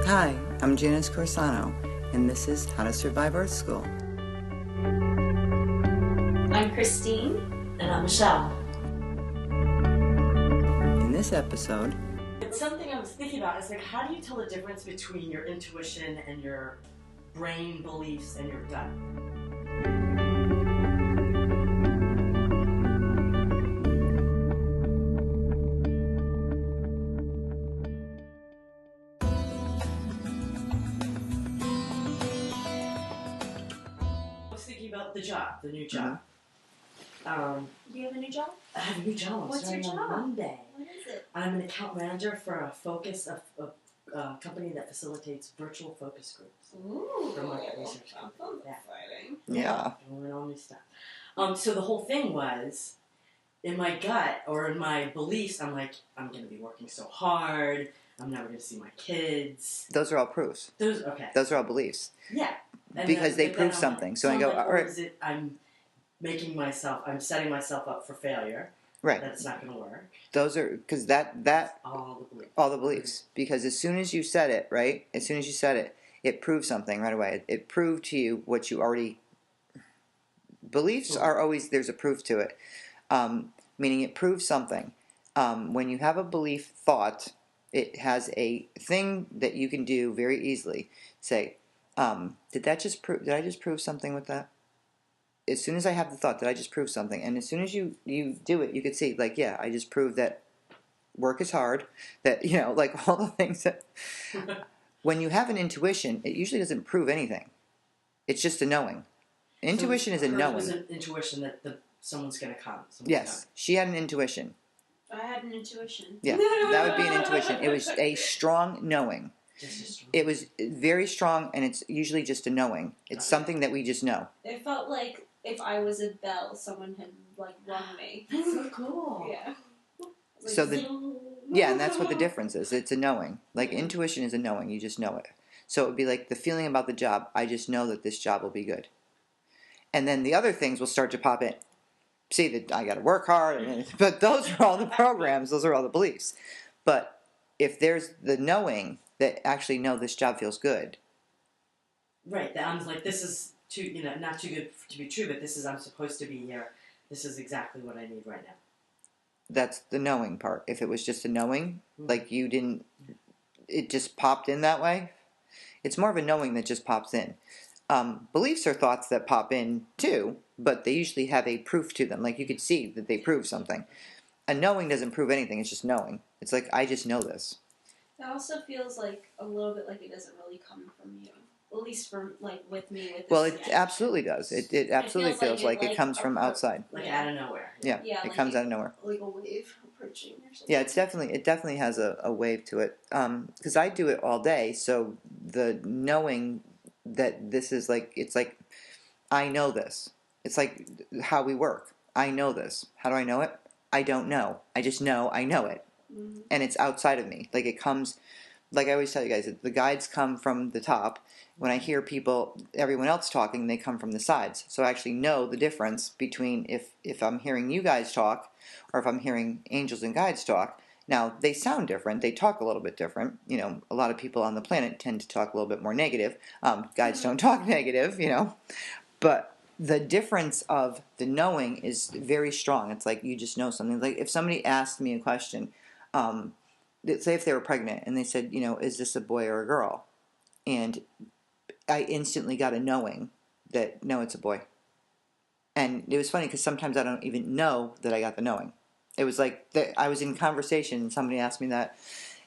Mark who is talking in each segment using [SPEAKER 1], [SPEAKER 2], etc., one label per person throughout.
[SPEAKER 1] Hi, I'm Janice Corsano, and this is How to Survive Earth School.
[SPEAKER 2] I'm Christine.
[SPEAKER 3] And I'm Michelle.
[SPEAKER 1] In this episode,
[SPEAKER 3] It's something I was thinking about. It's like, how do you tell the difference between your intuition and your brain beliefs and your gut? I was thinking about the job, the new job.
[SPEAKER 2] Do you have a new job?
[SPEAKER 3] I have a new job. I'm
[SPEAKER 2] What's your
[SPEAKER 3] starting
[SPEAKER 2] job?
[SPEAKER 3] on Monday.
[SPEAKER 2] What is it?
[SPEAKER 3] I'm an account manager for a company that facilitates virtual focus groups.
[SPEAKER 2] Ooh,
[SPEAKER 3] For market research.
[SPEAKER 2] that sounds exciting.
[SPEAKER 1] yeah.
[SPEAKER 3] And learn all new stuff. So the whole thing was, in my gut or in my beliefs, I'm like, I'm going to be working so hard. I'm never going to see my kids.
[SPEAKER 1] Those are all proofs.
[SPEAKER 3] Those are
[SPEAKER 1] all beliefs.
[SPEAKER 3] Yeah.
[SPEAKER 1] Because they
[SPEAKER 3] but
[SPEAKER 1] prove
[SPEAKER 3] then I'm
[SPEAKER 1] something.
[SPEAKER 3] Like,
[SPEAKER 1] So I go,
[SPEAKER 3] like,
[SPEAKER 1] all
[SPEAKER 3] or
[SPEAKER 1] right.
[SPEAKER 3] is it I'm setting myself up for failure.
[SPEAKER 1] Right.
[SPEAKER 3] That's not going to work.
[SPEAKER 1] Those are, because that
[SPEAKER 3] All the beliefs.
[SPEAKER 1] all the beliefs. Because as soon as you said it, right? As soon as you said it, it proved something right away. It proved to you what you already. Beliefs are always, there's a proof to it. Meaning it proves something. When you have a belief thought, it has a thing that you can do very easily. Say, did I just prove something with that? As soon as I have the thought, did I just prove something? And as soon as you do it, you could see, like, yeah, I just proved that work is hard, that, like all the things that... When you have an intuition, it usually doesn't prove anything. It's just a knowing. Intuition is a knowing.
[SPEAKER 3] It was an intuition that someone's going to come.
[SPEAKER 1] Yes, she had an intuition.
[SPEAKER 2] I had an intuition.
[SPEAKER 1] Yeah, that would be an intuition. It was a strong knowing. It was very strong, and it's usually just a knowing. It's something that we just know.
[SPEAKER 2] It felt like if I was a bell, someone had rung me.
[SPEAKER 3] That's so cool.
[SPEAKER 2] Yeah.
[SPEAKER 1] So and that's what the difference is. It's a knowing. Like intuition is a knowing. You just know it. So it would be like the feeling about the job. I just know that this job will be good. And then the other things will start to pop in. See that I got to work hard, but those are all the programs. Those are all the beliefs. But if there's the knowing that actually, no, this job feels good.
[SPEAKER 3] Right. That I'm like, this is not too good to be true, but I'm supposed to be here. This is exactly what I need right now.
[SPEAKER 1] That's the knowing part. If it was just a knowing, like you didn't, it just popped in that way. It's more of a knowing that just pops in. Beliefs are thoughts that pop in too, but they usually have a proof to them. Like you could see that they prove something. A knowing doesn't prove anything. It's just knowing. It's like, I just know this.
[SPEAKER 2] It also feels like a little bit like it doesn't really come from you. At least from with me with this.
[SPEAKER 1] Well, it absolutely does. It absolutely feels like it comes from outside.
[SPEAKER 3] Like out of nowhere.
[SPEAKER 1] Yeah, it comes out of nowhere.
[SPEAKER 2] Like a wave approaching or something.
[SPEAKER 1] Yeah, it definitely has a wave to it. Because I do it all day, so the knowing that this is like, it's like, I know this. It's like how we work. I know this. How do I know it? I don't know. I just know I know it. Mm-hmm. And it's outside of me. Like it comes, like I always tell you guys, the guides come from the top. When I hear everyone else talking, they come from the sides. So I actually know the difference between if I'm hearing you guys talk or if I'm hearing angels and guides talk. Now, they sound different. They talk a little bit different. A lot of people on the planet tend to talk a little bit more negative. Guides don't talk negative, But the difference of the knowing is very strong. It's like you just know something. Like if somebody asked me a question, say if they were pregnant and they said, is this a boy or a girl? And I instantly got a knowing that, no, it's a boy. And it was funny because sometimes I don't even know that I got the knowing. It was like I was in conversation and somebody asked me that.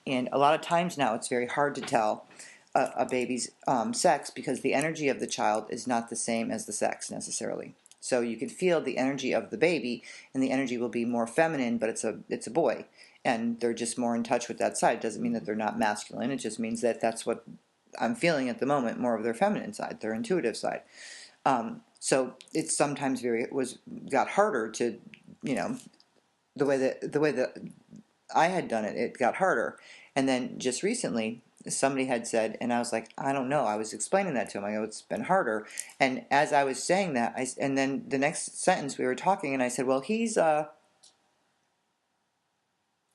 [SPEAKER 1] And a lot of times now it's very hard to tell a baby's sex because the energy of the child is not the same as the sex necessarily. So you can feel the energy of the baby and the energy will be more feminine, but it's a boy. And they're just more in touch with that side. It doesn't mean that they're not masculine. It just means that that's what I'm feeling at the moment, more of their feminine side, their intuitive side. So it's sometimes got harder to, the way that I had done it, it got harder. And then just recently, somebody had said, and I was like, I don't know. I was explaining that to him. I go, it's been harder. And as I was saying that, and then the next sentence we were talking, and I said, well, he's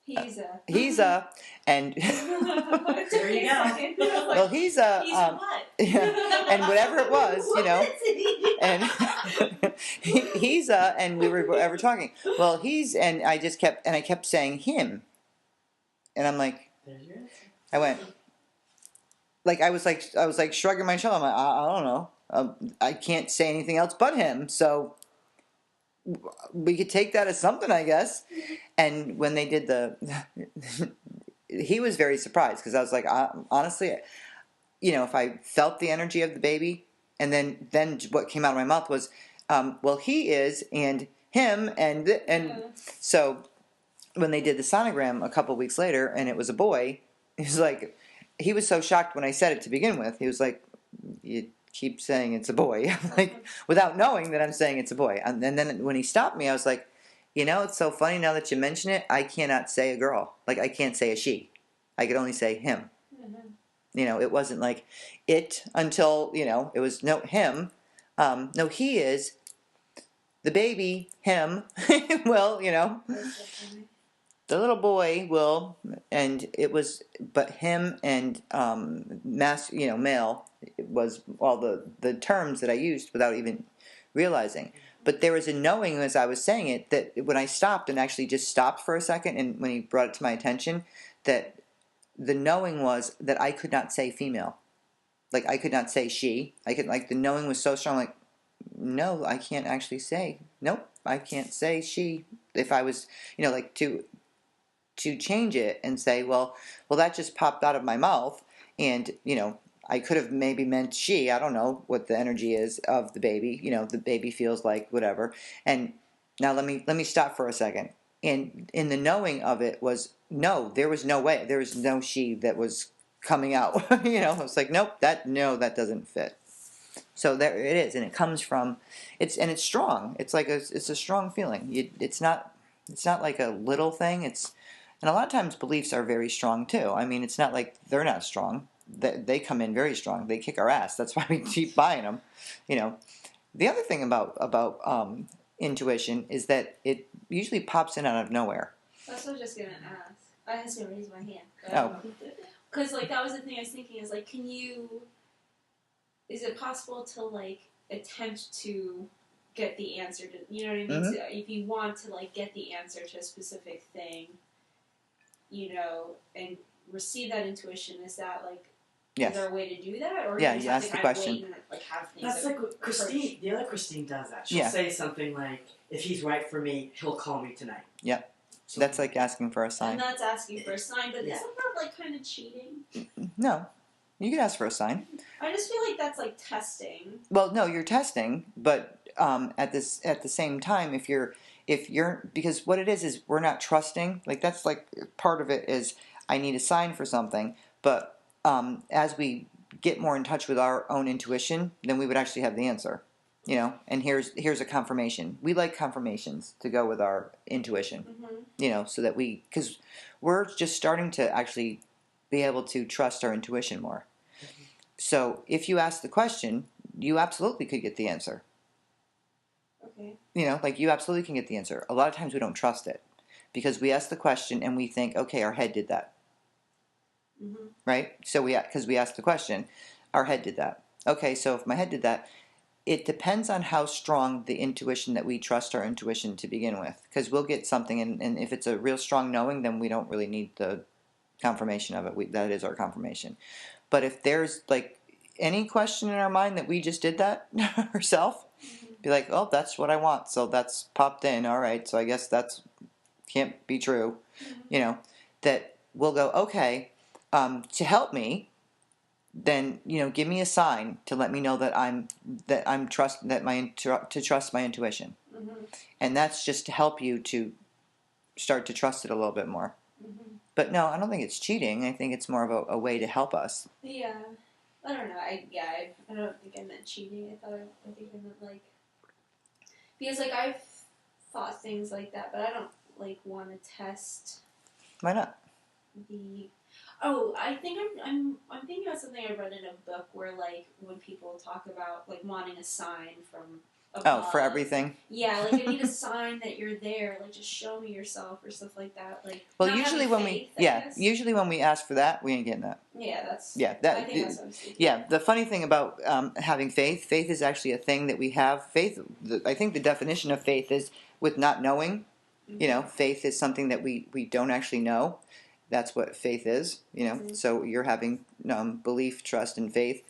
[SPEAKER 1] he's a, and
[SPEAKER 3] There you go.
[SPEAKER 1] well, he's a,
[SPEAKER 2] He's a what?
[SPEAKER 1] yeah, and whatever it was, you know, and he's a, and we were ever talking. Well, he's, and I kept saying him, and I'm like,
[SPEAKER 3] There's your answer.
[SPEAKER 1] I went, like I was like shrugging my shoulder. I'm like, I don't know, I can't say anything else but him, so we could take that as something, I guess. And when they did the, he was very surprised because I was like, honestly, you know, if I felt the energy of the baby, and then what came out of my mouth was, well, he is, and him, and so when they did the sonogram a couple weeks later, and it was a boy, he's like, he was so shocked when I said it to begin with. He was like, you keep saying it's a boy, like without knowing that I'm saying it's a boy. And then when he stopped me, I was like, you know, it's so funny now that you mention it. I cannot say a girl. Like I can't say a she. I could only say him. You know, it wasn't like it until, you know, it was no him. No, he is the baby, him. Well, you know, the little boy will, and it was, but him and you know, male, it was all the terms that I used without even realizing. But there was a knowing as I was saying it that when I stopped and actually just stopped for a second, and when he brought it to my attention, that the knowing was that I could not say female. Like I could not say she. I could, like, the knowing was so strong. Like, no, I can't actually say. Nope, I can't say she. If I was, you know, like to change it and say, well, that just popped out of my mouth, and you know, I could have maybe meant she. I don't know what the energy is of the baby. You know, the baby feels like whatever. And now let me stop for a second. And in the knowing of it was no, there was no way, there was no she that was coming out. You know, it's like nope, that doesn't fit. So there it is, and it comes from it's strong. It's like it's a strong feeling. It's not like a little thing. And a lot of times beliefs are very strong too. I mean, it's not like they're not strong. They come in very strong. They kick our ass. That's why we keep buying them. You know, the other thing about intuition is that it usually pops in out of nowhere.
[SPEAKER 2] That's what I was just gonna ask. I was gonna raise my hand.
[SPEAKER 1] Oh.
[SPEAKER 2] Because like that was the thing I was thinking is like, is it possible to like attempt to get the answer to, you know what I mean?
[SPEAKER 1] Mm-hmm.
[SPEAKER 2] So if you want to like get the answer to a specific thing, you know, and receive that intuition, is that like,
[SPEAKER 1] yes.
[SPEAKER 2] Is there a way to do that? Or
[SPEAKER 1] yeah, you ask the question.
[SPEAKER 2] And, like, have things
[SPEAKER 3] that's like what Christine, the other Christine does that. She'll say something like, if he's right for me, he'll call me tonight.
[SPEAKER 1] Yep.
[SPEAKER 3] So
[SPEAKER 1] that's like asking for a sign.
[SPEAKER 2] And that's asking for a sign, but isn't that like kind of cheating?
[SPEAKER 1] No. You could ask for a sign.
[SPEAKER 2] I just feel like that's like testing.
[SPEAKER 1] Well, no, you're testing, but at the same time, if you're because what it is we're not trusting. Like that's like part of it is I need a sign for something, but as we get more in touch with our own intuition, then we would actually have the answer. You know, and here's a confirmation. We like confirmations to go with our intuition.
[SPEAKER 2] Mm-hmm.
[SPEAKER 1] You know, so that because we're just starting to actually be able to trust our intuition more. Mm-hmm. So if you ask the question, you absolutely could get the answer.
[SPEAKER 2] Okay.
[SPEAKER 1] You know, like you absolutely can get the answer. A lot of times we don't trust it because we ask the question and we think, okay, our head did that. Mm-hmm. Right? So because we asked the question, our head did that. Okay, so if my head did that, it depends on how strong the intuition that we trust our intuition to begin with. Because we'll get something, and if it's a real strong knowing, then we don't really need the confirmation of it. That is our confirmation. But if there's like any question in our mind that we just did that ourselves, mm-hmm. be like, oh, that's what I want. So that's popped in. All right. So I guess that's can't be true. Mm-hmm. You know, that we'll go, okay, to help me, then you know, give me a sign to let me know that to trust my intuition, mm-hmm. and that's just to help you to start to trust it a little bit more. Mm-hmm. But no, I don't think it's cheating. I think it's more of a way to help us.
[SPEAKER 2] Yeah, I don't know. I don't think I meant cheating. I think I meant like because like I've thought things like that, but I don't like want to test.
[SPEAKER 1] Why not?
[SPEAKER 2] I think I'm thinking about something I read in a book where like when people talk about like wanting a sign from above.
[SPEAKER 1] for everything.
[SPEAKER 2] Yeah, like I need a sign that you're there. Like just show me yourself or stuff like that. Like
[SPEAKER 1] Well,
[SPEAKER 2] not
[SPEAKER 1] usually
[SPEAKER 2] having
[SPEAKER 1] when
[SPEAKER 2] faith, I
[SPEAKER 1] we
[SPEAKER 2] guess.
[SPEAKER 1] usually when we ask for that, we ain't getting that.
[SPEAKER 2] Yeah, that's.
[SPEAKER 1] Yeah,
[SPEAKER 2] I think that's what I'm thinking.
[SPEAKER 1] yeah. The funny thing about having faith is actually a thing that we have. Faith. I think the definition of faith is with not knowing. You know, faith is something that we don't actually know. That's what faith is. You know, so you're having belief, trust, and faith.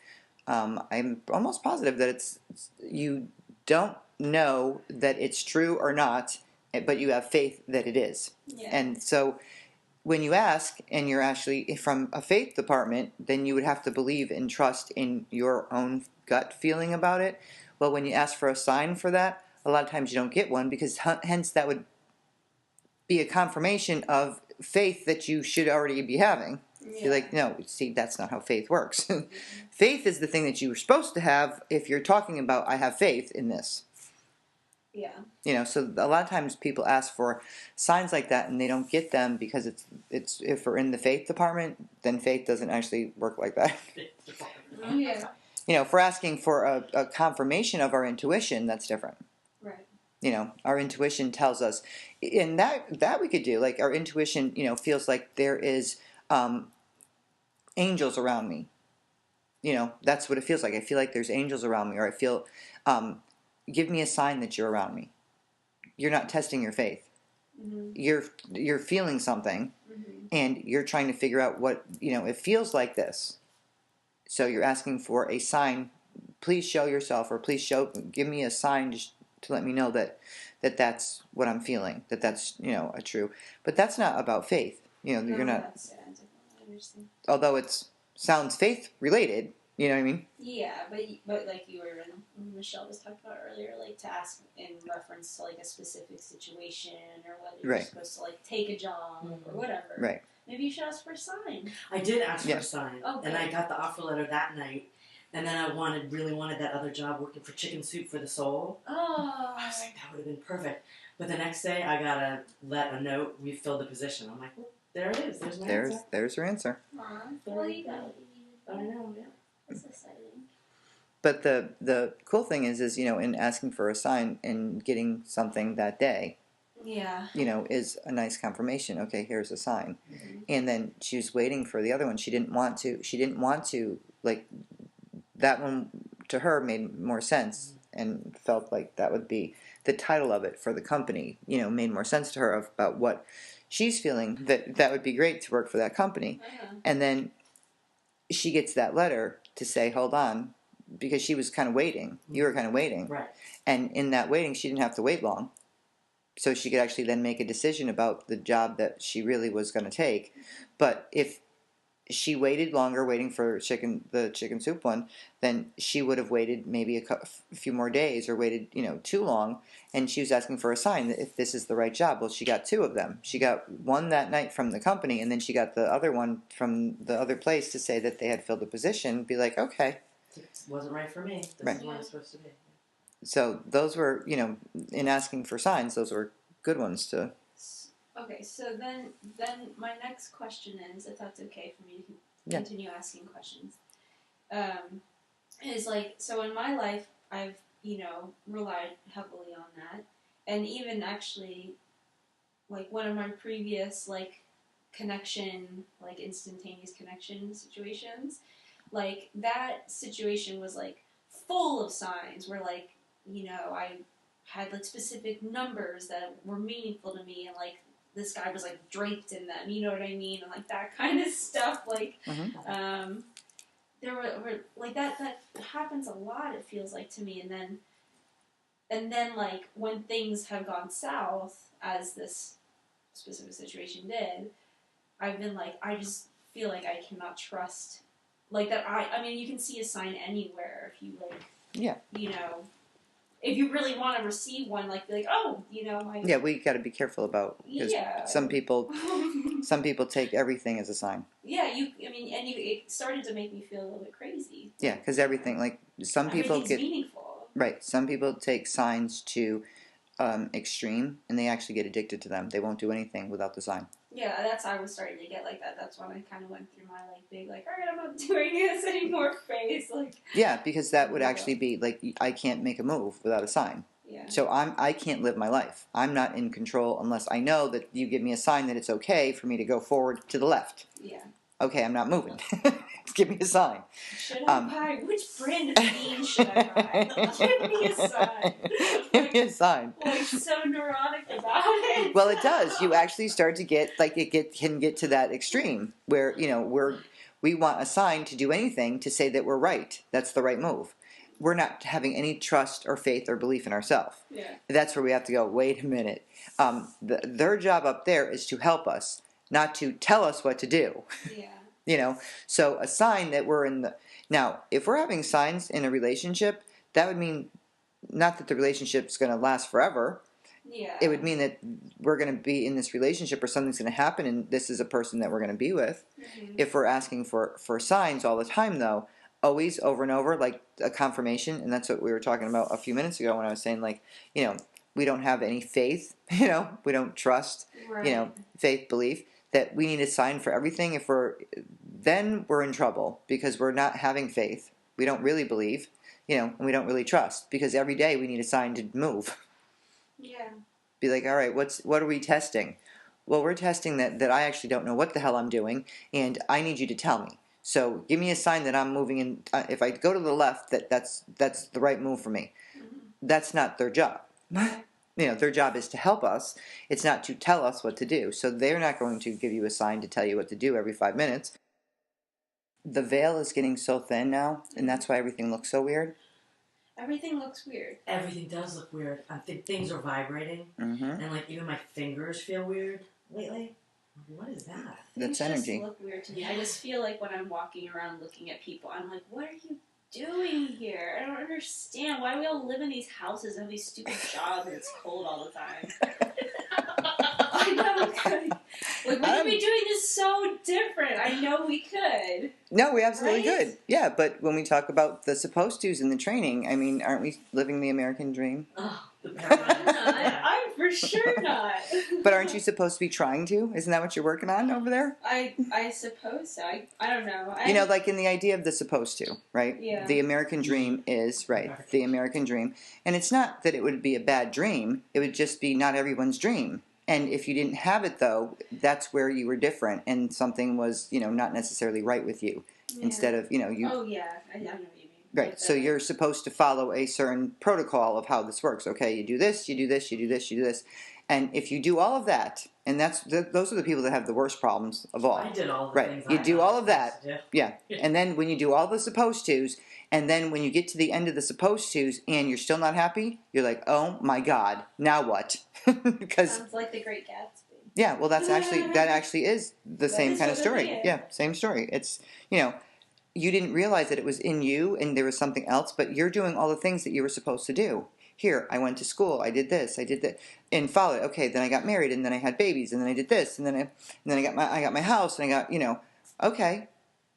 [SPEAKER 1] I'm almost positive that it's you don't know that it's true or not, but you have faith that it is.
[SPEAKER 2] Yeah.
[SPEAKER 1] And so when you ask and you're actually from a faith department, then you would have to believe and trust in your own gut feeling about it. Well, when you ask for a sign for that, a lot of times you don't get one because hence that would be a confirmation of faith that you should already be having.
[SPEAKER 2] Yeah.
[SPEAKER 1] You're like, no, see, that's not how faith works. Faith is the thing that you were supposed to have if you're talking about, I have faith in this.
[SPEAKER 2] Yeah.
[SPEAKER 1] You know, so a lot of times people ask for signs like that and they don't get them because it's if we're in the faith department, then faith doesn't actually work like that.
[SPEAKER 2] Oh, yeah.
[SPEAKER 1] You know, if we're asking for a confirmation of our intuition, that's different.
[SPEAKER 2] Right.
[SPEAKER 1] You know, our intuition tells us, and that we could do. Like our intuition, you know, feels like there is angels around me. You know, that's what it feels like. I feel like there's angels around me, or I feel, give me a sign that you're around me. You're not testing your faith.
[SPEAKER 2] Mm-hmm.
[SPEAKER 1] You're feeling something, and you're trying to figure out what, you know, it feels like this. So you're asking for a sign. Please show yourself, or please give me a sign to let me know that's what I'm feeling. That's, you know, a true. But that's not about faith. You know, you're not.
[SPEAKER 2] I understand.
[SPEAKER 1] Although sounds faith related. You know what I mean?
[SPEAKER 2] Yeah, but like you were Michelle was talking about earlier, like to ask in reference to like a specific situation or whether you're supposed to like take a job or whatever.
[SPEAKER 1] Right.
[SPEAKER 2] Maybe you should ask for a sign.
[SPEAKER 3] I did ask for a sign,
[SPEAKER 2] Okay.
[SPEAKER 3] and I got the offer letter that night. And then I really wanted that other job working for Chicken Soup for the Soul.
[SPEAKER 2] Oh.
[SPEAKER 3] I was like, that would have been perfect. But the next day, I got a note, we filled the position. I'm like, well, there it is. There's my answer.
[SPEAKER 1] There's your answer.
[SPEAKER 2] Well, you got it.
[SPEAKER 3] I know, yeah.
[SPEAKER 2] That's exciting.
[SPEAKER 1] But the cool thing is, you know, in asking for a sign and getting something that day,
[SPEAKER 2] yeah,
[SPEAKER 1] you know, is a nice confirmation. Okay, here's a sign. And then she was waiting for the other one. She didn't want to, like, that one to her made more sense and felt like that would be the title of it for the company, you know, made more sense to her about what she's feeling, that would be great to work for that company. And then she gets that letter to say, hold on, because she was kind of waiting. You were kind of waiting.
[SPEAKER 3] Right.
[SPEAKER 1] And in that waiting, she didn't have to wait long. So she could actually then make a decision about the job that she really was going to take. But if she waited longer, waiting for the chicken soup one, then she would have waited maybe a few more days, or waited, you know, too long. And she was asking for a sign that if this is the right job. Well, she got two of them. She got one that night from the company, and then she got the other one from the other place to say that they had filled the position. Be like, okay,
[SPEAKER 3] it wasn't right for me. This is where I'm supposed to be.
[SPEAKER 1] So those were, you know, in asking for signs, those were good ones to.
[SPEAKER 2] Okay, so then my next question is, if that's okay for me to continue asking questions, is like, so in my life, I've, you know, relied heavily on that, and even actually, like, one of my previous, like, connection, like, instantaneous connection situations, like, that situation was, like, full of signs where, like, you know, I had, like, specific numbers that were meaningful to me, and, like, this guy was, like, draped in them, you know what I mean? And, like, that kind of stuff, like, there were like, that happens a lot, it feels like to me, and then, like, when things have gone south, as this specific situation did, I've been, like, I just feel like I cannot trust, like, that I mean, you can see a sign anywhere if you, like, you know, if you really want to receive one, like, be like, oh, you know,
[SPEAKER 1] we got to be careful about, because some people take everything as a sign.
[SPEAKER 2] Yeah, it started to make me feel a little bit crazy.
[SPEAKER 1] Yeah, because everything, like, some people get
[SPEAKER 2] meaningful.
[SPEAKER 1] Right. Some people take signs to extreme, and they actually get addicted to them. They won't do anything without the sign.
[SPEAKER 2] Yeah, I was starting to get like that. That's when I kind of went through my, like, big, like, all right, I'm not doing this anymore phase. face. Like,
[SPEAKER 1] yeah, because that would actually be like, I can't make a move without a sign.
[SPEAKER 2] yeah.
[SPEAKER 1] So I can't live my life. I'm not in control unless I know that you give me a sign that it's okay for me to go forward to the left.
[SPEAKER 2] Yeah.
[SPEAKER 1] Okay, I'm not moving. Give me a sign.
[SPEAKER 2] Should I buy? Which brand of beans should I buy? Give me a sign.
[SPEAKER 1] Give me a sign.
[SPEAKER 2] Like, so neurotic about it.
[SPEAKER 1] Well, it does. You actually start to get, like, can get to that extreme where, you know, we want a sign to do anything to say that we're right. That's the right move. We're not having any trust or faith or belief in ourselves.
[SPEAKER 2] Yeah.
[SPEAKER 1] That's where we have to go, wait a minute. Their job up there is to help us, not to tell us what to do.
[SPEAKER 2] Yeah.
[SPEAKER 1] You know, so a sign that we're in the... Now, if we're having signs in a relationship, that would mean not that the relationship's going to last forever.
[SPEAKER 2] Yeah.
[SPEAKER 1] It would mean that we're going to be in this relationship or something's going to happen and this is a person that we're going to be with.
[SPEAKER 2] Mm-hmm.
[SPEAKER 1] If we're asking for signs all the time, though, always over and over, like a confirmation, and that's what we were talking about a few minutes ago when I was saying, like, you know, we don't have any faith, you know, we don't trust,
[SPEAKER 2] Right.
[SPEAKER 1] you know, faith, belief, that we need a sign for everything. If then we're in trouble because we're not having faith. We don't really believe, you know, and we don't really trust because every day we need a sign to move.
[SPEAKER 2] Yeah.
[SPEAKER 1] Be like, all right, what are we testing? Well, we're testing that I actually don't know what the hell I'm doing, and I need you to tell me. So give me a sign that I'm moving in. If I go to the left, that's the right move for me.
[SPEAKER 2] Mm-hmm.
[SPEAKER 1] That's not their job. You know, their job is to help us. It's not to tell us what to do. So they're not going to give you a sign to tell you what to do every 5 minutes. The veil is getting so thin now, and that's why everything looks so weird.
[SPEAKER 2] Everything looks weird.
[SPEAKER 3] Everything does look weird. I think things are vibrating,
[SPEAKER 1] Mm-hmm.
[SPEAKER 3] and like even my fingers feel weird lately. What is that?
[SPEAKER 1] That's
[SPEAKER 2] Things
[SPEAKER 1] energy.
[SPEAKER 2] just look weird to me. I just feel like when I'm walking around looking at people, I'm like, what are you doing here? I don't understand. Why do we all live in these houses and have these stupid jobs and it's cold all the time? I know. Like, we could be doing this so different. I know we could.
[SPEAKER 1] No, we absolutely
[SPEAKER 2] Right?
[SPEAKER 1] could. Yeah, but when we talk about the supposed tos in the training, I mean, aren't we living the American dream?
[SPEAKER 3] Oh, the
[SPEAKER 2] I'm for sure not.
[SPEAKER 1] But aren't you supposed to be trying to? Isn't that what you're working on over there?
[SPEAKER 2] I suppose so. I don't know.
[SPEAKER 1] You know, like in the idea of the supposed to, right?
[SPEAKER 2] Yeah.
[SPEAKER 1] The American dream is, right, the American dream. And it's not that it would be a bad dream. It would just be not everyone's dream. And if you didn't have it, though, that's where you were different. And something was, you know, not necessarily right with you.
[SPEAKER 2] Yeah.
[SPEAKER 1] Instead of, you know, you...
[SPEAKER 2] Oh, yeah. I know what you mean.
[SPEAKER 1] Right,
[SPEAKER 2] Like
[SPEAKER 1] so you're supposed to follow a certain protocol of how this works. Okay, you do this, you do this, you do this, you do this. And if you do all of that, and those are the people that have the worst problems of all.
[SPEAKER 3] I did all the
[SPEAKER 1] Right,
[SPEAKER 3] things.
[SPEAKER 1] you do all of that.
[SPEAKER 3] Yeah.
[SPEAKER 1] Yeah, and then when you do all the supposed tos, and then when you get to the end of the supposed tos and you're still not happy, you're like, oh my God, now what? Because
[SPEAKER 2] sounds like The Great Gatsby.
[SPEAKER 1] yeah, well, that actually is the same
[SPEAKER 2] is
[SPEAKER 1] kind of
[SPEAKER 2] what it
[SPEAKER 1] story.
[SPEAKER 2] is.
[SPEAKER 1] Yeah, same story. It's, you know, you didn't realize that it was in you and there was something else, but you're doing all the things that you were supposed to do. Here, I went to school, I did this, I did that, and followed. Okay, then I got married, and then I had babies, and then I did this, and then I got my house, and I got, you know, okay,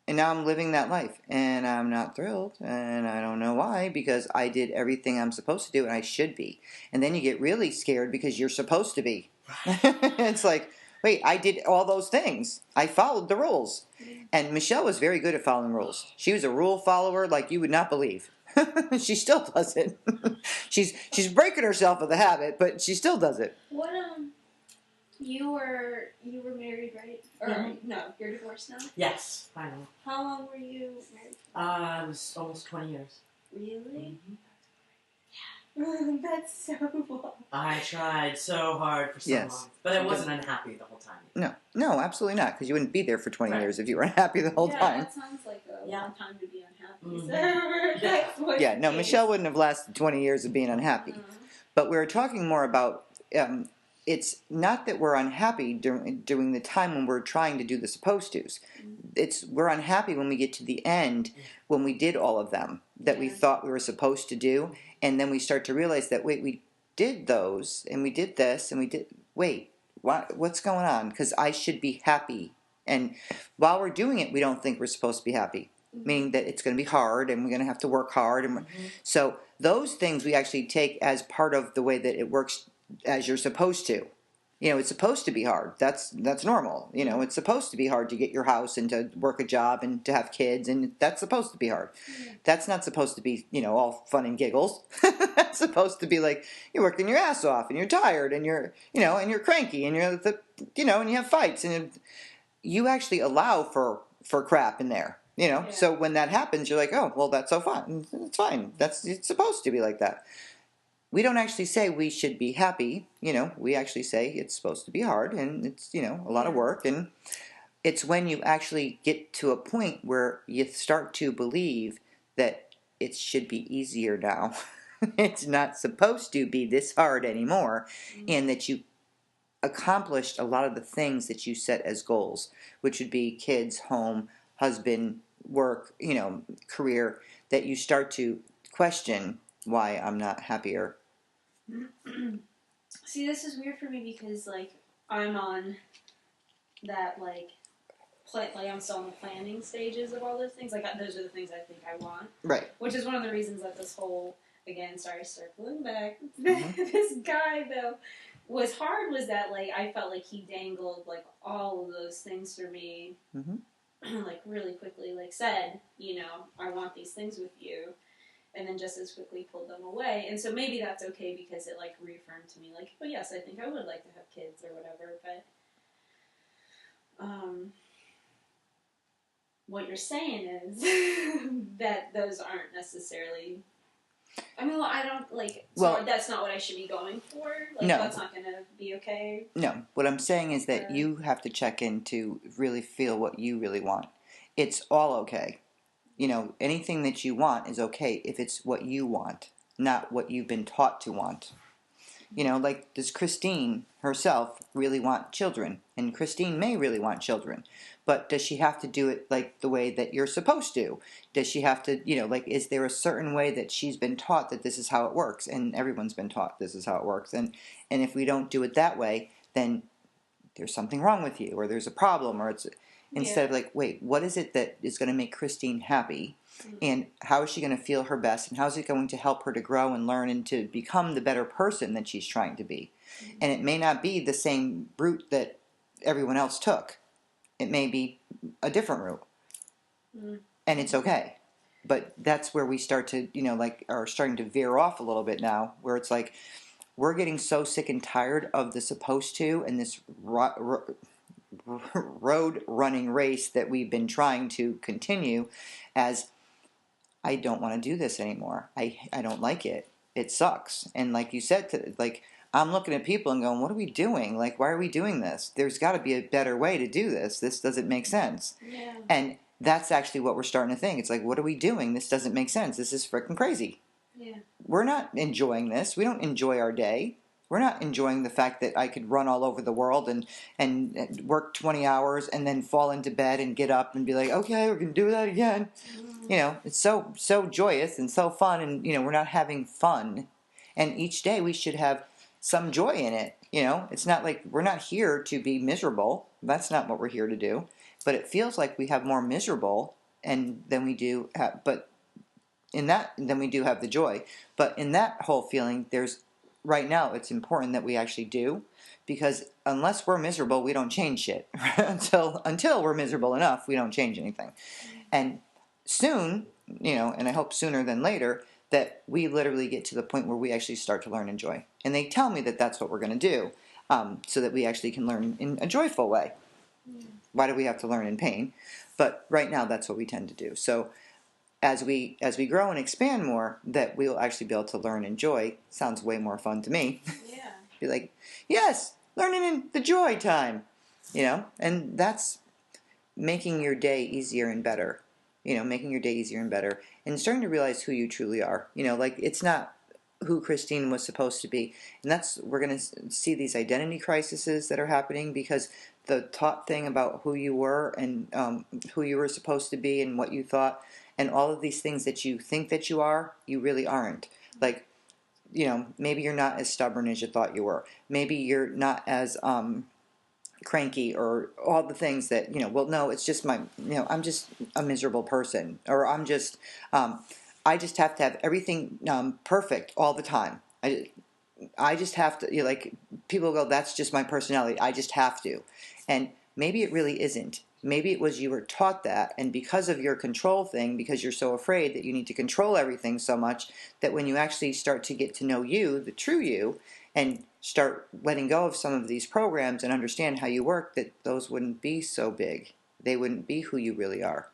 [SPEAKER 1] and now I'm living that life, and I'm not thrilled, and I don't know why, because I did everything I'm supposed to do, and I should be, and then you get really scared because you're supposed to be. It's like, wait, I did all those things. I followed the rules. And Michelle was very good at following rules. She was a rule follower like you would not believe. She still does it. She's breaking herself of the habit, but she still does it.
[SPEAKER 2] What you were married, right? Or no, you're divorced now?
[SPEAKER 3] Yes, finally.
[SPEAKER 2] How long were you married?
[SPEAKER 3] It was almost 20 years.
[SPEAKER 2] Really?
[SPEAKER 3] Mm-hmm.
[SPEAKER 2] Yeah. That's so long.
[SPEAKER 3] I tried so hard for so long, but I wasn't unhappy the whole time.
[SPEAKER 1] No, absolutely not, because you wouldn't be there for 20 years if you were unhappy the whole time.
[SPEAKER 2] That sounds like a long time to be unhappy.
[SPEAKER 3] Mhm.
[SPEAKER 2] So that's what
[SPEAKER 1] Yeah,
[SPEAKER 2] it
[SPEAKER 1] no,
[SPEAKER 2] is.
[SPEAKER 1] Michelle wouldn't have lasted 20 years of being unhappy. But we were talking more about, it's not that we're unhappy during the time when we're trying to do the supposed tos. It's we're unhappy when we get to the end, when we did all of them that we thought we were supposed to do, and then we start to realize that, wait, we did those, and we did this, and we did, wait, what's going on? Because I should be happy. And while we're doing it, we don't think we're supposed to be happy. Meaning that it's going to be hard and we're going to have to work hard. And so those things we actually take as part of the way that it works as you're supposed to. You know, it's supposed to be hard. That's normal. You know, it's supposed to be hard to get your house and to work a job and to have kids, and that's supposed to be hard.
[SPEAKER 2] Yeah.
[SPEAKER 1] That's not supposed to be, you know, all fun and giggles. That's supposed to be like you're working your ass off and you're tired and you're, you know, and you're cranky and you know, and you have fights and you actually allow for crap in there. You know,
[SPEAKER 2] Yeah.
[SPEAKER 1] so when that happens, you're like, oh, well, that's so fun. It's fine. It's supposed to be like that. We don't actually say we should be happy. You know, we actually say it's supposed to be hard and it's, you know, a lot of work. And it's when you actually get to a point where you start to believe that it should be easier now. It's not supposed to be this hard anymore. And that you accomplished a lot of the things that you set as goals, which would be kids, home, husband, work, you know, career, that you start to question why I'm not happier.
[SPEAKER 2] See, this is weird for me because like I'm on that like I'm still in the planning stages of all those things. Like those are the things I think I want.
[SPEAKER 1] Right.
[SPEAKER 2] Which is one of the reasons that this whole, again, sorry, circling back,
[SPEAKER 1] Mm-hmm.
[SPEAKER 2] this guy though was hard. Was that like I felt like he dangled like all of those things for me, like really quickly. Like said, you know, I want these things with you. And then just as quickly pulled them away. And so maybe that's okay because it like reaffirmed to me like, oh yes, I think I would like to have kids or whatever. But what you're saying is that those aren't necessarily. I mean, well, I don't like. So
[SPEAKER 1] Well,
[SPEAKER 2] that's not what I should be going for. Like,
[SPEAKER 1] no.
[SPEAKER 2] That's not going to be okay.
[SPEAKER 1] No. What I'm saying is that you have to check in to really feel what you really want. It's all okay. You know, anything that you want is okay if it's what you want, not what you've been taught to want. You know, like, does Christine herself really want children? And Christine may really want children, but does she have to do it like the way that you're supposed to? Does she have to, you know, like, is there a certain way that she's been taught that this is how it works? And everyone's been taught this is how it works. And if we don't do it that way, then there's something wrong with you, or there's a problem, or it's instead of like, wait, what is it that is going to make Christine happy, and how is she going to feel her best, and how is it going to help her to grow and learn and to become the better person that she's trying to be? And it may not be the same route that everyone else took. It may be a different route, and it's okay. But that's where we start to, you know, like, are starting to veer off a little bit now, where it's like we're getting so sick and tired of the supposed to and this road running race that we've been trying to continue as I don't want to do this anymore. I don't like it. It sucks. And like you said, like, I'm looking at people and going, what are we doing? Like, why are we doing this? There's got to be a better way to do this. This doesn't make sense.
[SPEAKER 2] Yeah.
[SPEAKER 1] And that's actually what we're starting to think. It's like, what are we doing? This doesn't make sense. This is freaking crazy.
[SPEAKER 2] Yeah.
[SPEAKER 1] We're not enjoying this. We don't enjoy our day. We're not enjoying the fact that I could run all over the world and work 20 hours and then fall into bed and get up and be like, okay, we're going to do that again. You know, it's so joyous and so fun, and, you know, we're not having fun. And each day we should have some joy in it. You know, it's not like we're not here to be miserable. That's not what we're here to do. But it feels like we have more miserable and than we do than we do have the joy. But in that whole feeling, right now it's important that we actually do, because unless we're miserable, we don't change shit. until we're miserable enough, we don't change anything. And soon, you know, and I hope sooner than later, that we literally get to the point where we actually start to learn and enjoy. And they tell me that that's what we're going to do, so that we actually can learn in a joyful way. Why do we have to learn in pain? But right now, that's what we tend to do. So as we grow and expand more, that we'll actually be able to learn and enjoy. Sounds way more fun to me.
[SPEAKER 2] Yeah.
[SPEAKER 1] Be like, yes, learning in the joy time, you know, and that's making your day easier and better. You know, making your day easier and better, and starting to realize who you truly are. You know, like, it's not who Christine was supposed to be, and we're going to see these identity crises that are happening because the taught thing about who you were and who you were supposed to be and what you thought, and all of these things that you think that you are, you really aren't. Like, you know, maybe you're not as stubborn as you thought you were. Maybe you're not as cranky, or all the things that, you know, well, no, it's just I'm just a miserable person, or I just have to have everything perfect all the time. I just have to, you know, like, people go, that's just my personality. I just have to. And maybe it really isn't. Maybe it was you were taught that, and because of your control thing, because you're so afraid that you need to control everything so much, that when you actually start to get to know you, the true you, and start letting go of some of these programs and understand how you work, that those wouldn't be so big. They wouldn't be who you really are.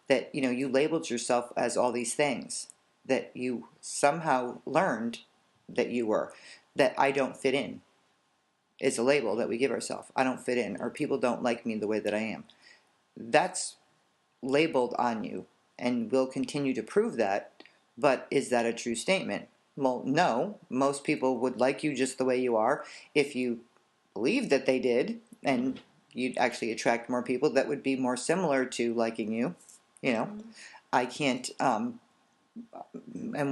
[SPEAKER 1] That, you labeled yourself as all these things that you somehow learned that you were. That I don't fit in is a label that we give ourselves. I don't fit in, or people don't like me the way that I am. That's labeled on you and will continue to prove that, but is that a true statement? Well, no. Most people would like you just the way you are. If you believed that they did, and you'd actually attract more people that would be more similar to liking you. I can't, and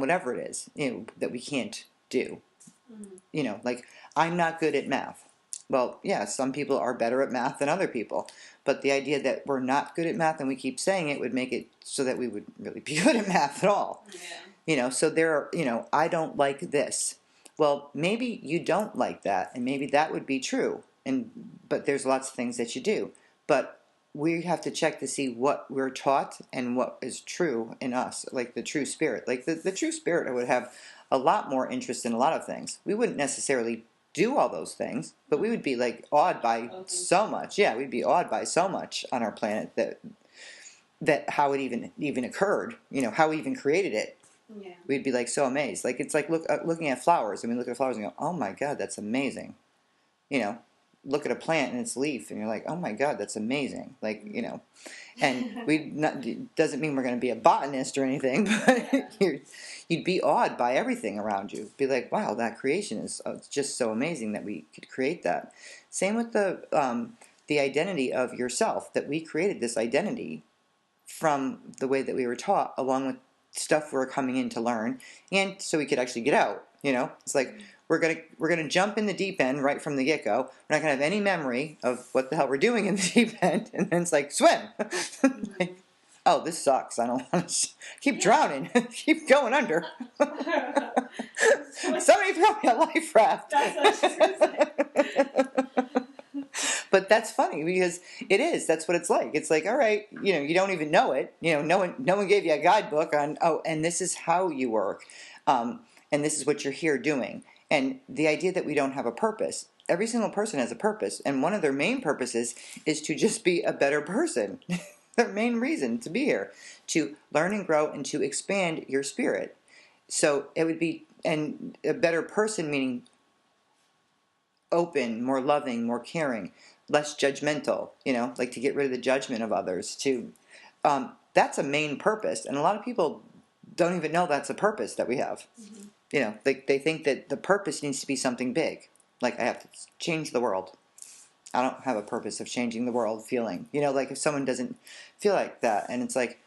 [SPEAKER 1] whatever it is, that we can't do. Like, I'm not good at math. Well, yeah, some people are better at math than other people. But the idea that we're not good at math and we keep saying it would make it so that we would really be good at math at all.
[SPEAKER 2] Yeah.
[SPEAKER 1] So there are, I don't like this. Well, maybe you don't like that, and maybe that would be true. But there's lots of things that you do. But we have to check to see what we're taught and what is true in us, like the true spirit. Like the true spirit would have a lot more interest in a lot of things. We wouldn't necessarily do all those things, but we would be like awed by so much. Yeah, we'd be awed by so much on our planet that how it even occurred. How we even created it.
[SPEAKER 2] Yeah.
[SPEAKER 1] We'd be like so amazed. Like it's like looking at flowers, and we look at flowers and go, "Oh my God, that's amazing." Look at a plant and its leaf, and you're like, "Oh my God, that's amazing." Like and doesn't mean we're going to be a botanist or anything, but you'd be awed by everything around you. Be like, wow, that creation is just so amazing that we could create that. Same with the identity of yourself, that we created this identity from the way that we were taught, along with stuff we're coming in to learn, and so we could actually get out. It's like we're gonna jump in the deep end right from the get-go. We're not gonna have any memory of what the hell we're doing in the deep end, and then it's like swim. Like, oh, this sucks. I don't want to keep drowning. Keep going under. Somebody throw me a life raft.
[SPEAKER 2] That's what I was just gonna say.
[SPEAKER 1] But that's funny because it is. That's what it's like. It's like, all right, you don't even know it. No one gave you a guidebook on, oh, and this is how you work, and this is what you're here doing. And the idea that we don't have a purpose. Every single person has a purpose, and one of their main purposes is to just be a better person. Their main reason to be here, to learn and grow and to expand your spirit. So it would be, and a better person meaning open, more loving, more caring, less judgmental, like to get rid of the judgment of others. That's a main purpose, and a lot of people don't even know that's a purpose that we have. They think that the purpose needs to be something big, like I have to change the world. I don't have a purpose of changing the world feeling, like if someone doesn't feel like that, and it's like,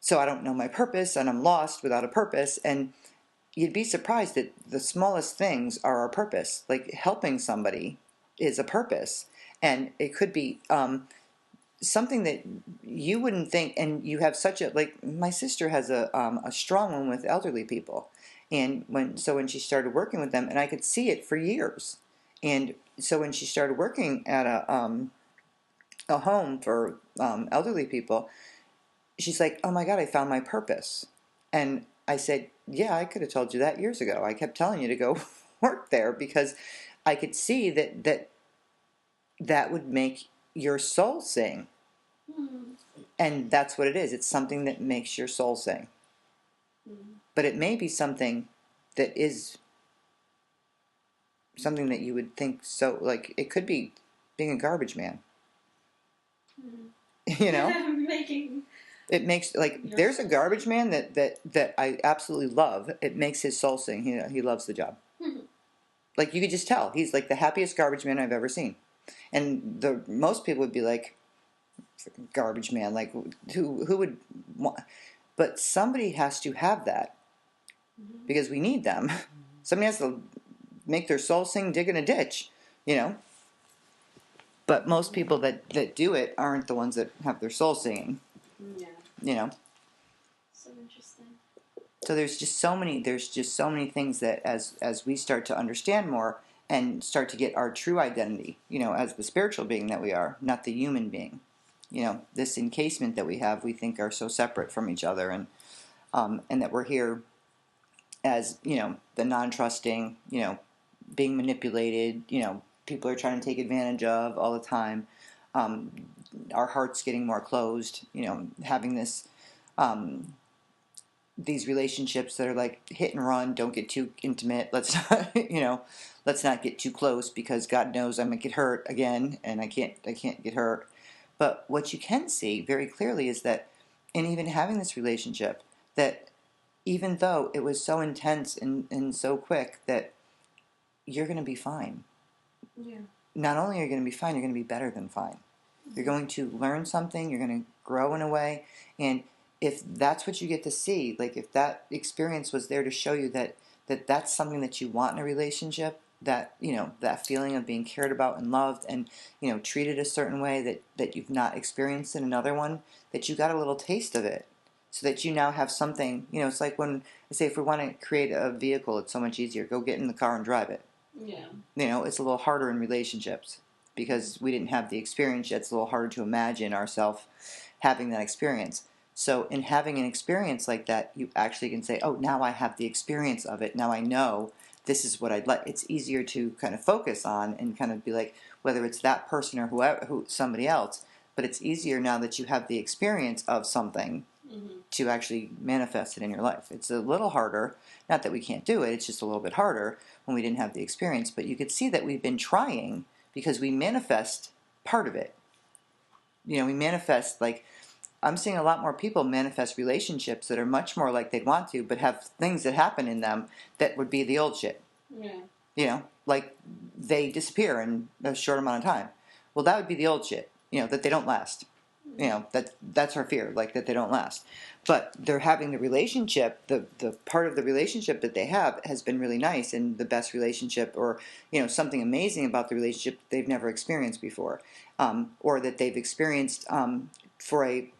[SPEAKER 1] so I don't know my purpose, and I'm lost without a purpose. And you'd be surprised that the smallest things are our purpose. Like helping somebody is a purpose, and it could be something that you wouldn't think. And you have such a, like my sister has a strong one with elderly people, and when she started working with them, and I could see it for years. And so when she started working at a home for elderly people, she's like, "Oh my God, I found my purpose." And I said, "Yeah, I could have told you that years ago. I kept telling you to go work there because I could see that would make your soul sing." And that's what it is. It's something that makes your soul sing. But it may be something that is something that you would think, so like it could be being a garbage man.
[SPEAKER 2] Making
[SPEAKER 1] It makes, like, there's a garbage man that I absolutely love. It makes his soul sing. He loves the job. Like, you could just tell. He's like the happiest garbage man I've ever seen. And most people would be like, garbage man, like, who would want? But somebody has to have that because we need them. Somebody has to make their soul sing digging a ditch, But most people that do it aren't the ones that have their soul singing.
[SPEAKER 2] Yeah. So interesting.
[SPEAKER 1] So there's just so many things that as we start to understand more and start to get our true identity, as the spiritual being that we are, not the human being. This encasement that we have, we think are so separate from each other, and that we're here as, the non-trusting, being manipulated, people are trying to take advantage of all the time. Um, our hearts getting more closed, having these relationships that are like hit and run, don't get too intimate. Let's not, let's not get too close because God knows I'm gonna get hurt again, and I can't get hurt. But what you can see very clearly is that in even having this relationship, that even though it was so intense and so quick, that you're going to be fine.
[SPEAKER 2] Yeah.
[SPEAKER 1] Not only are you going to be fine, you're going to be better than fine. You're going to learn something, you're going to grow in a way, and if that's what you get to see, like if that experience was there to show you that's something that you want in a relationship, that that feeling of being cared about and loved and treated a certain way that you've not experienced in another one, that you got a little taste of it, so that you now have something. It's like when I say, if we want to create a vehicle, it's so much easier. Go get in the car and drive it.
[SPEAKER 2] Yeah.
[SPEAKER 1] It's a little harder in relationships because we didn't have the experience yet. It's a little harder to imagine ourselves having that experience. So in having an experience like that, you actually can say, oh, now I have the experience of it. Now I know this is what I'd like. It's easier to kind of focus on and kind of be like, whether it's that person or somebody else, but it's easier now that you have the experience of something to actually manifest it in your life. It's a little harder. Not that we can't do it. It's just a little bit harder when we didn't have the experience. But you could see that we've been trying because we manifest part of it. We manifest, like, I'm seeing a lot more people manifest relationships that are much more like they'd want to, but have things that happen in them that would be the old shit.
[SPEAKER 2] Yeah.
[SPEAKER 1] Like they disappear in a short amount of time. Well, that would be the old shit, that they don't last. That's our fear, like that they don't last. But they're having the relationship, the part of the relationship that they have has been really nice, and the best relationship, or something amazing about the relationship they've never experienced before, or that they've experienced for a,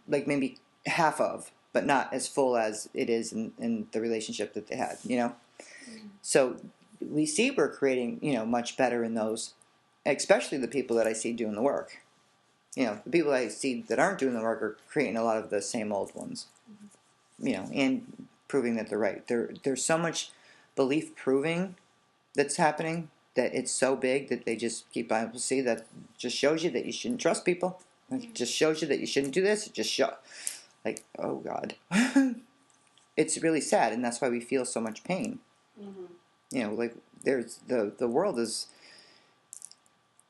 [SPEAKER 1] like, maybe half of, but not as full as it is in the relationship that they had. So we see we're creating much better in those, especially the people that I see doing the work. The people I see that aren't doing the work are creating a lot of the same old ones. And proving that they're right. There's so much belief proving that's happening that it's so big that they just keep on. See, that just shows you that you shouldn't trust people. It just shows you that you shouldn't do this. It just like, oh God. It's really sad, and that's why we feel so much pain. Like there's the world is,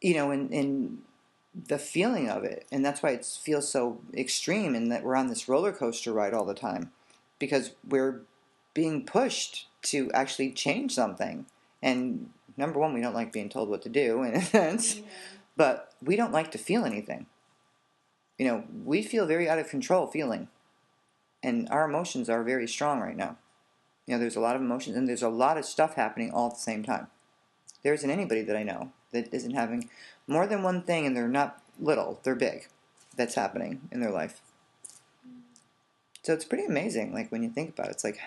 [SPEAKER 1] in the feeling of it, and that's why it feels so extreme, and that we're on this roller coaster ride all the time, because we're being pushed to actually change something. And number one, we don't like being told what to do in a sense, but we don't like to feel anything. We feel very out of control feeling, and our emotions are very strong right now. There's a lot of emotions, and there's a lot of stuff happening all at the same time. There isn't anybody that I know that isn't having more than one thing, and they're not little, they're big, that's happening in their life. So it's pretty amazing, like, when you think about it. It's like,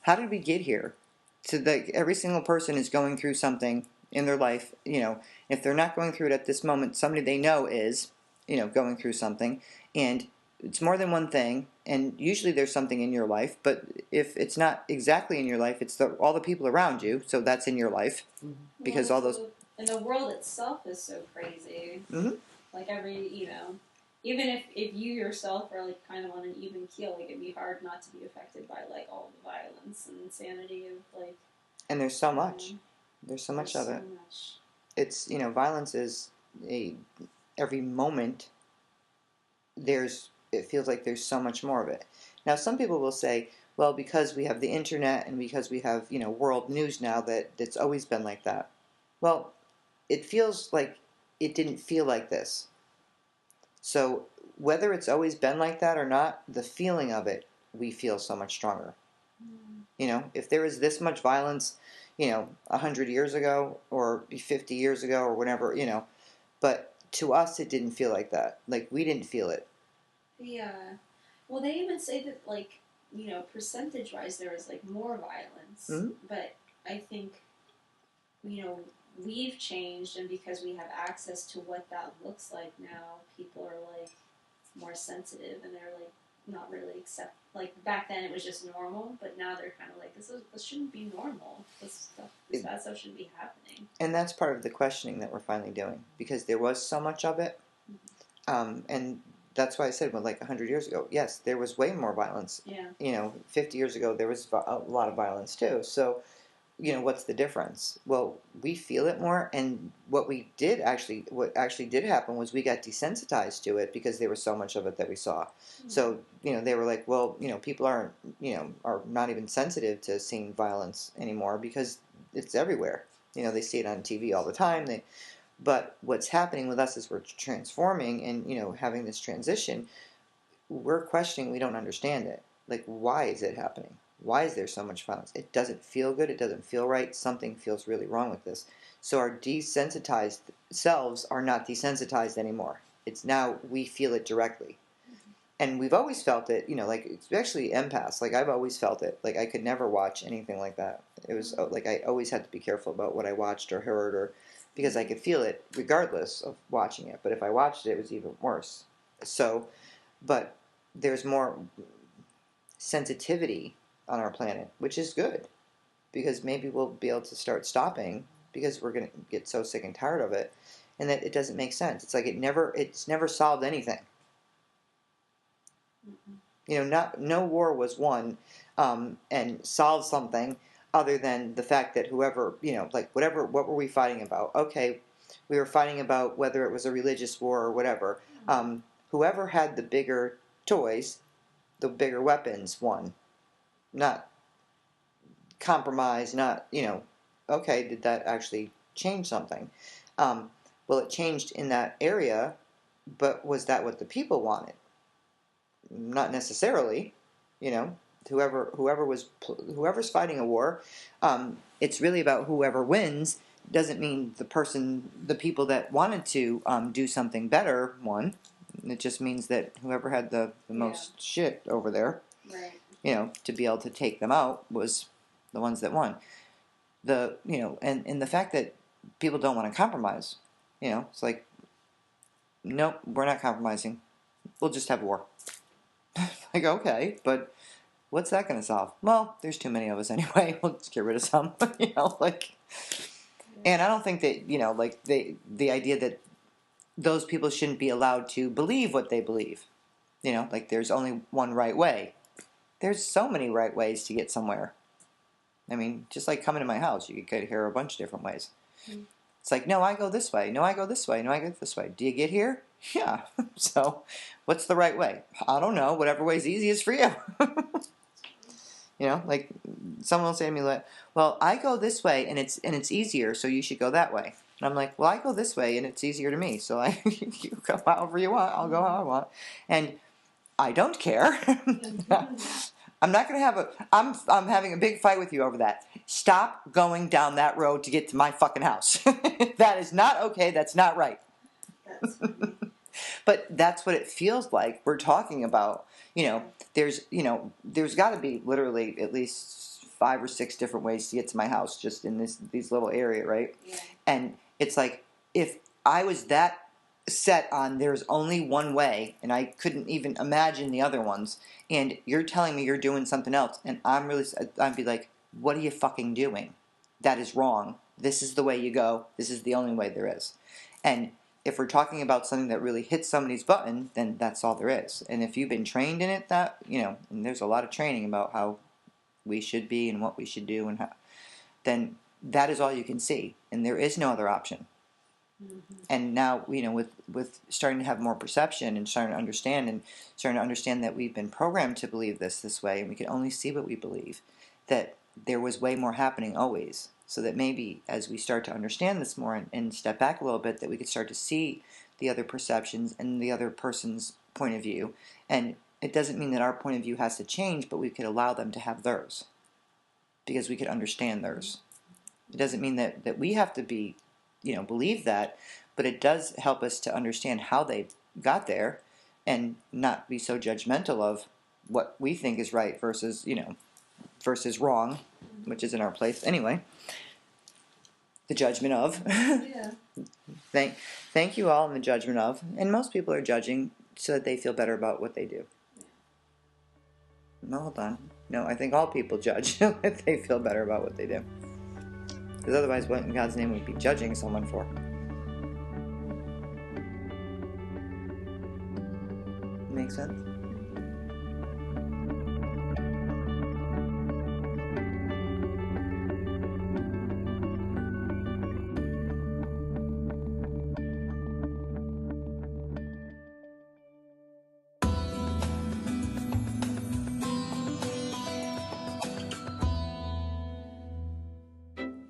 [SPEAKER 1] how did we get here? So that every single person is going through something in their life. If they're not going through it at this moment, somebody they know is, going through something. And it's more than one thing, and usually there's something in your life, but if it's not exactly in your life, it's all the people around you, so that's in your life. Because all those...
[SPEAKER 2] And the world itself is so crazy. Like even if you yourself are like kind of on an even keel, like it'd be hard not to be affected by like all the violence and insanity of like...
[SPEAKER 1] And there's so much. There's so much of it. It's, violence is every moment it feels like there's so much more of it. Now, some people will say, well, because we have the internet and because we have, world news now, that it's always been like that. Well, it feels like it didn't feel like this. So whether it's always been like that or not, the feeling of it, we feel so much stronger. If there was this much violence, 100 years ago or 50 years ago or whatever, but to us it didn't feel like that. Like, we didn't feel it.
[SPEAKER 2] Yeah. Well, they even say that, like, percentage-wise there was, like, more violence. But I think we've changed, and because we have access to what that looks like now, people are like more sensitive, and they're like not really accept. Like back then, it was just normal, but now they're kind of like this shouldn't be normal. This bad stuff shouldn't be happening.
[SPEAKER 1] And that's part of the questioning that we're finally doing, because there was so much of it, and that's why I said, well, like 100 years ago, yes, there was way more violence.
[SPEAKER 2] Yeah.
[SPEAKER 1] 50 years ago, there was a lot of violence too. So, what's the difference? Well, we feel it more, and what actually did happen was we got desensitized to it because there was so much of it that we saw. So, they were like, well, people aren't, are not even sensitive to seeing violence anymore because it's everywhere. They see it on TV all the time. But what's happening with us is we're transforming and, having this transition. We're questioning, we don't understand it. Like, why is it happening? Why is there so much violence? It doesn't feel good. It doesn't feel right. Something feels really wrong with this. So our desensitized selves are not desensitized anymore. It's now we feel it directly. And we've always felt it, like, especially empaths. Like, I've always felt it. Like, I could never watch anything like that. It was like I always had to be careful about what I watched or heard, or because I could feel it regardless of watching it. But if I watched it, it was even worse. So, but there's more sensitivity on our planet, which is good, because maybe we'll be able to start stopping, because we're going to get so sick and tired of it, and that it doesn't make sense. It's like it's never solved anything. No war was won and solved something other than the fact that whoever, like whatever, what were we fighting about? Okay, we were fighting about whether it was a religious war or whatever. Whoever had the bigger toys, the bigger weapons won. Not compromise, not, okay, did that actually change something? Well, it changed in that area, but was that what the people wanted? Not necessarily. Whoever's fighting a war, it's really about whoever wins. Doesn't mean the people that wanted to do something better won. It just means that whoever had the most shit over there,
[SPEAKER 2] right,
[SPEAKER 1] to be able to take them out was the ones that won. And the fact that people don't want to compromise, it's like, nope, we're not compromising. We'll just have war. Like, okay, but what's that going to solve? Well, there's too many of us anyway. We'll just get rid of some. Like, and I don't think that, like the idea that those people shouldn't be allowed to believe what they believe. Like there's only one right way. There's so many right ways to get somewhere. I mean, just like coming to my house, you could hear a bunch of different ways. It's like, no, I go this way. No, I go this way. No, I go this way. Do you get here? Yeah. So, what's the right way? I don't know. Whatever way's easiest for you. Like someone will say to me, like, well, I go this way and it's easier, so you should go that way. And I'm like, well, I go this way and it's easier to me, so you go however you want. I'll go how I want, and I don't care. I'm not going to have I'm having a big fight with you over that. Stop going down that road to get to my fucking house. That is not okay. That's not right.
[SPEAKER 2] That's funny.
[SPEAKER 1] But that's what it feels like. We're talking about, there's got to be literally at least 5 or 6 different ways to get to my house just in these little area, right?
[SPEAKER 2] Yeah.
[SPEAKER 1] And it's like, if I was that set on there's only one way and I couldn't even imagine the other ones, and you're telling me you're doing something else, and I'd be like, what are you fucking doing? That is wrong. This is the way you go. This is the only way there is. And if we're talking about something that really hits somebody's button, then that's all there is. And if you've been trained in it, that, and there's a lot of training about how we should be and what we should do, and how, then that is all you can see, and there is no other option. And now, with starting to have more perception and starting to understand that we've been programmed to believe this way, and we can only see what we believe, that there was way more happening always. So that maybe as we start to understand this more and step back a little bit, that we could start to see the other perceptions and the other person's point of view. And it doesn't mean that our point of view has to change, but we could allow them to have theirs, because we could understand theirs. It doesn't mean that we have to be, believe that, but it does help us to understand how they got there and not be so judgmental of what we think is right versus wrong, which isn't our place anyway. the judgment of.
[SPEAKER 2] Yeah.
[SPEAKER 1] Thank you all in the judgment of. And most people are judging so that they feel better about what they do. No, hold on. No, I think all people judge so that they feel better about what they do. Because otherwise, what in God's name would we be judging someone for? Make sense?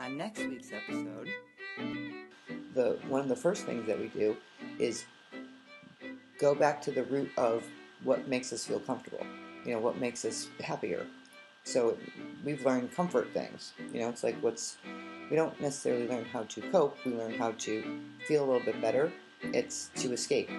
[SPEAKER 1] On next week's episode, one of the first things that we do is go back to the root of what makes us feel comfortable. What makes us happier. So we've learned comfort things. It's like we don't necessarily learn how to cope. We learn how to feel a little bit better. It's to escape.